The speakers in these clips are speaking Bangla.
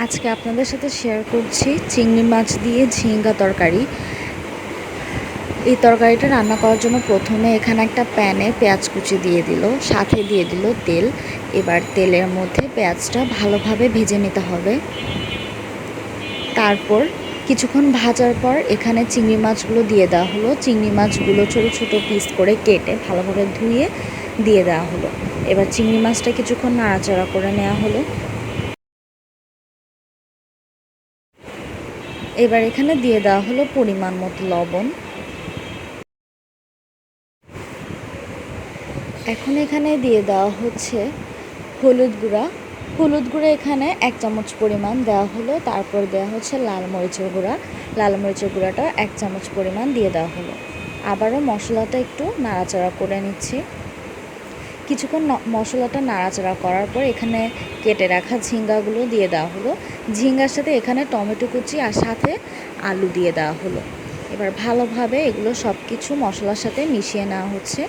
আজকে আপনাদের সাথে শেয়ার করছি চিংড়ি মাছ দিয়ে ঝিঙ্গা তরকারি। এই তরকারিটা রান্না করার জন্য প্রথমে এখানে একটা প্যানে পেঁয়াজ কুচি দিয়ে দিল, সাথে দিয়ে দিল তেল। এবার তেলের মধ্যে পেঁয়াজটা ভালোভাবে ভেজে নিতে হবে। তারপর কিছুক্ষণ ভাজার পর এখানে চিংড়ি মাছগুলো দিয়ে দেওয়া হলো। চিংড়ি মাছগুলো ছোটো ছোটো পিস করে কেটে ভালোভাবে ধুয়ে দিয়ে দেওয়া হলো। এবার চিংড়ি মাছটা কিছুক্ষণ নাড়াচাড়া করে নেওয়া হলো। এবার এখানে দিয়ে দেওয়া হলো পরিমাণ মতো লবণ। এখন এখানে দিয়ে দেওয়া হচ্ছে হলুদ গুঁড়া। হলুদ গুঁড়া এখানে 1 চামচ পরিমাণ দেওয়া হলো। তারপর দেওয়া হচ্ছে লাল মরিচের গুঁড়া। লাল মরিচের গুঁড়াটা 1 চামচ পরিমাণ দিয়ে দেওয়া হলো। আবারও মশলাটা একটু নাড়াচাড়া করে নিচ্ছি। কিছুক্ষণ মশলাটা নাড়াচাড়া করার পর এখানে কেটে রাখা ঝিঙ্গাগুলো দিয়ে দেওয়া হলো। ঝিঙ্গার সাথে এখানে টমেটো কুচি আর সাথে আলু দিয়ে দেওয়া হলো। এবার ভালোভাবে এগুলো সব কিছু মশলার সাথে মিশিয়ে নেওয়া হচ্ছে।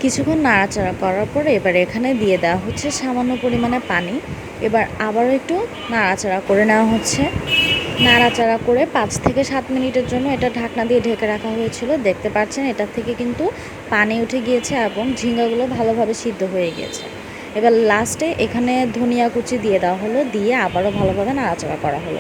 কিছুক্ষণ নাড়াচাড়া করার পরে এবার এখানে দিয়ে দেওয়া হচ্ছে সামান্য পরিমাণে পানি। এবার আবারও একটু নাড়াচাড়া করে নেওয়া হচ্ছে। নাড়াচাড়া করে 5 থেকে 7 মিনিটের জন্য এটা ঢাকনা দিয়ে ঢেকে রাখা হয়েছিল। দেখতে পাচ্ছেন এটা থেকে কিন্তু পানি উঠে গিয়েছে এবং ঝিঙ্গাগুলো ভালোভাবে সিদ্ধ হয়ে গিয়েছে। এবার লাস্টে এখানে ধনিয়া কুচি দিয়ে দেওয়া হলো, দিয়ে আবারও ভালোভাবে নাড়াচাড়া করা হলো।